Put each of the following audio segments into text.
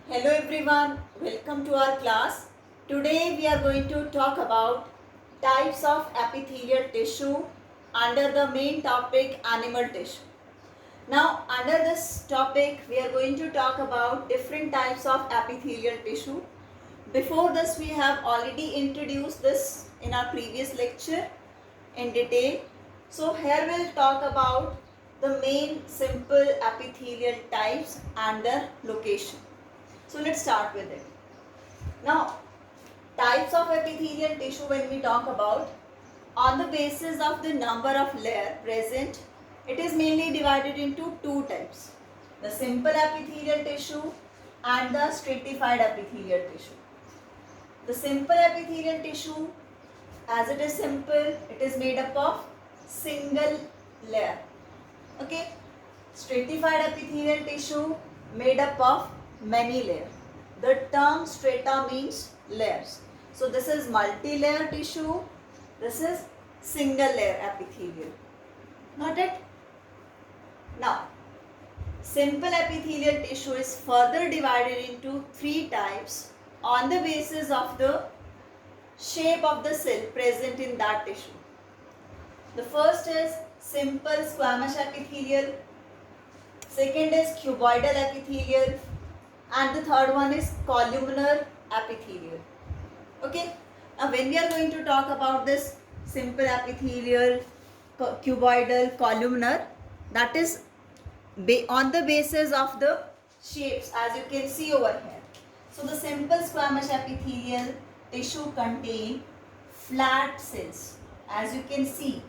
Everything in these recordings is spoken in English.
Hello everyone, welcome to our class. Today we are going to talk about types of epithelial tissue under the main topic animal tissue. Now under this topic we are going to talk about different types of epithelial tissue. Before this we have already introduced this in our previous lecture in detail. So here we'll talk about the main simple epithelial types and their location. So let's start with it. Now, types of epithelial tissue when we talk about, on the basis of the number of layer present, it is mainly divided into two types. The simple epithelial tissue and the stratified epithelial tissue. The simple epithelial tissue, as it is simple, it is made up of single layer. Okay. Stratified epithelial tissue made up of many layers. The term strata means layers. So this is multi-layer tissue. This is single layer epithelial. Got it? Now, simple epithelial tissue is further divided into three types on the basis of the shape of the cell present in that tissue. The first is simple squamous epithelial. Second is cuboidal epithelial, and the third one is columnar epithelial. Okay. Now when we are going to talk about this simple epithelial, cuboidal, columnar, that is on the basis of the shapes, as you can see over here. So the simple squamous epithelial tissue contain flat cells. As you can see,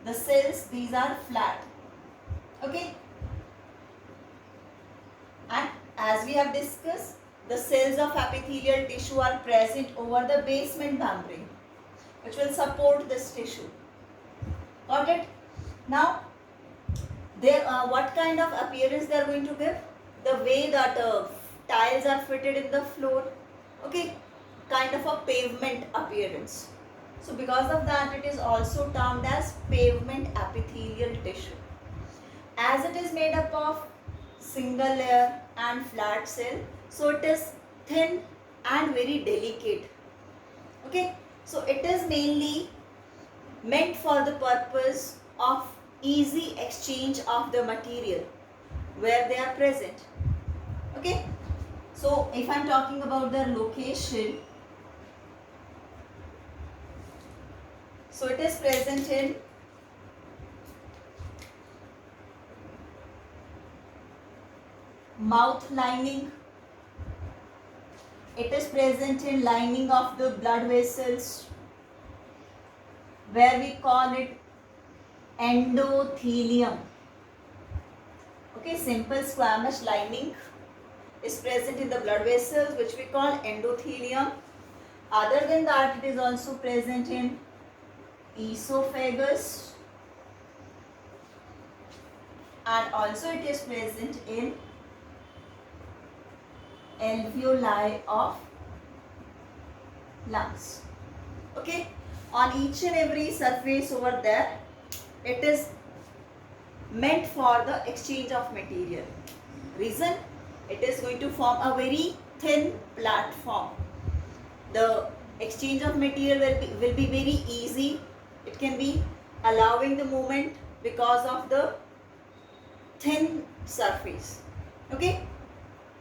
the cells, these are flat. Okay. And as we have discussed, the cells of epithelial tissue are present over the basement membrane, which will support this tissue. Got it? Now, what kind of appearance they are going to give? The way that tiles are fitted in the floor. Okay, kind of a pavement appearance. So because of that, it is also termed as pavement epithelial tissue. As it is made up of single layer and flat cell, so it is thin and very delicate. Okay, so it is mainly meant for the purpose of easy exchange of the material where they are present. Okay, so if I am talking about their location, so it is present in mouth lining. It is present in lining of the blood vessels, where we call it endothelium. Okay, simple squamous lining is present in the blood vessels, which we call endothelium. Other than that, it is also present in esophagus, and also it is present in alveoli of lungs. Okay, on each and every surface over there, it is meant for the exchange of material. Reason? It is going to form a very thin platform. The exchange of material will be very easy. It can be allowing the movement because of the thin surface. Okay.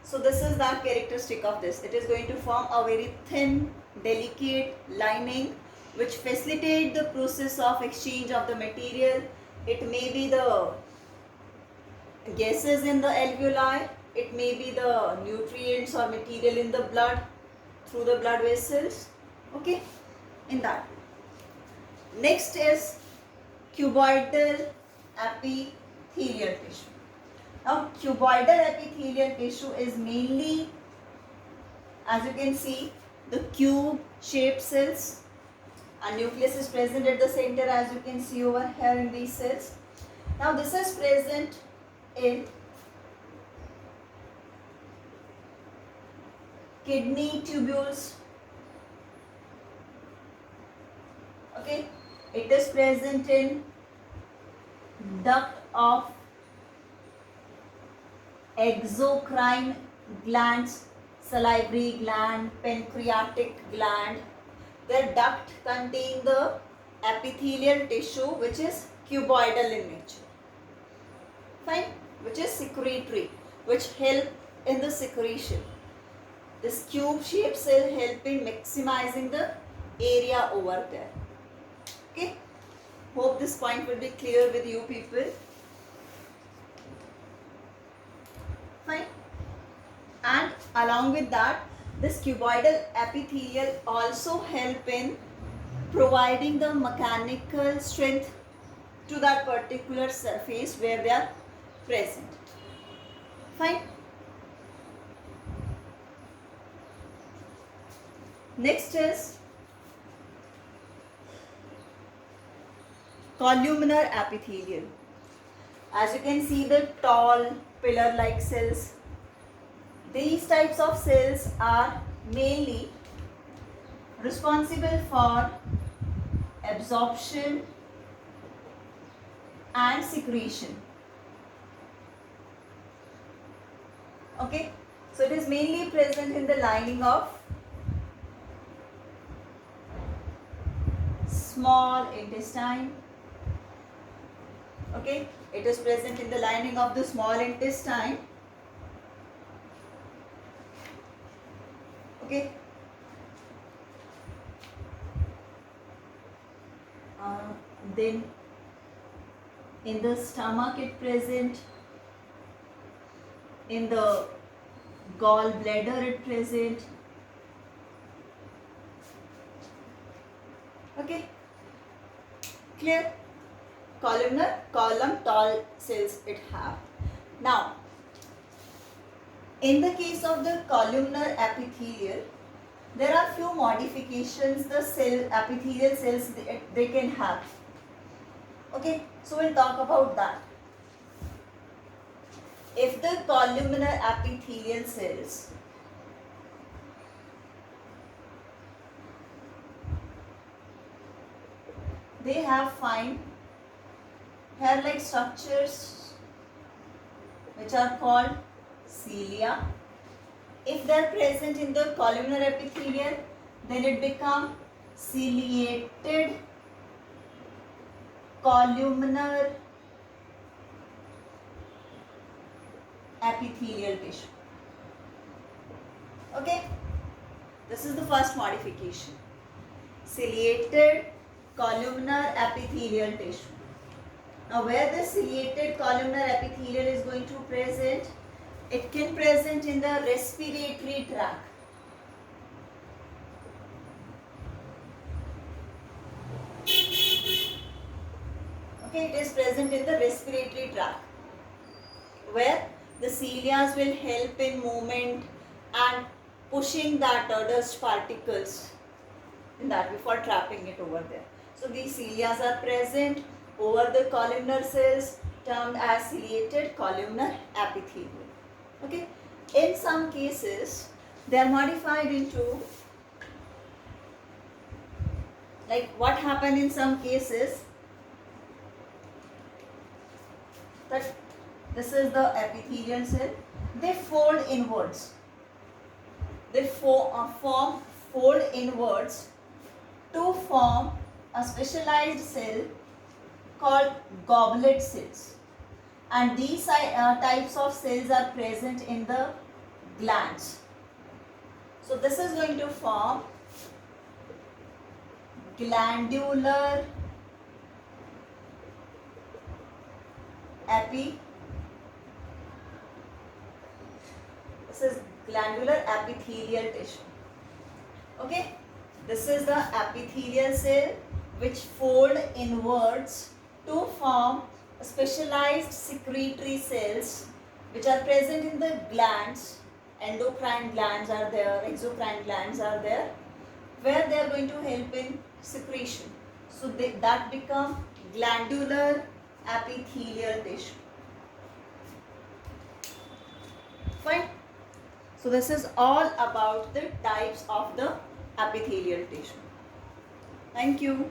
So this is the characteristic of this. It is going to form a very thin, delicate lining which facilitate the process of exchange of the material. It may be the gases in the alveoli. It may be the nutrients or material in the blood through the blood vessels. Okay, in that. Next is cuboidal epithelial tissue. Now, cuboidal epithelial tissue is mainly, as you can see, the cube-shaped cells. A nucleus is present at the center, as you can see over here in these cells. Now, this is present in kidney tubules. Okay, it is present in duct of exocrine glands. salivary gland, pancreatic gland. Their duct contain the epithelial tissue which is cuboidal in nature. Fine, which is secretory, which help in the secretion. This cube shaped cell help in maximizing the area over there. Okay, hope this point will be clear with you people. Fine, and along with that, this cuboidal epithelial also help in providing the mechanical strength to that particular surface where they are present. Fine. Next is columnar epithelial. As you can see, the tall pillar-like cells. These types of cells are mainly responsible for absorption and secretion. Okay, so it is mainly present in the lining of small intestine. Okay, it is present in the lining of the small intestine. Okay, then in the stomach it present, in the gallbladder it present. Okay, clear? Columnar, column, tall cells it have. Now, in the case of the columnar epithelial, there are few modifications the cell epithelial cells they can have. Okay, so we'll talk about that. If the columnar epithelial cells they have fine hair-like structures which are called cilia. If they are present in the columnar epithelial, then it becomes ciliated columnar epithelial tissue. Okay, this is the first modification, ciliated columnar epithelial tissue. Now, where the ciliated columnar epithelial is going to present, it can present in the respiratory tract. Okay, it is present in the respiratory tract, where the cilia will help in movement and pushing that dust particles in that before trapping it over there. So these cilia are present over the columnar cells termed as ciliated columnar epithelium. Okay, in some cases they are modified into, like what happened in some cases, that this is the epithelial cell, they fold inwards, they fold inwards to form a specialized cell called goblet cells, and these types of cells are present in the glands. So this is going to form glandular this is glandular epithelial tissue. Okay, this is the epithelial cell which fold inwards to form specialized secretory cells which are present in the glands. Endocrine glands are there, exocrine glands are there, where they are going to help in secretion. So that become glandular epithelial tissue. Fine. So this is all about the types of the epithelial tissue. Thank you.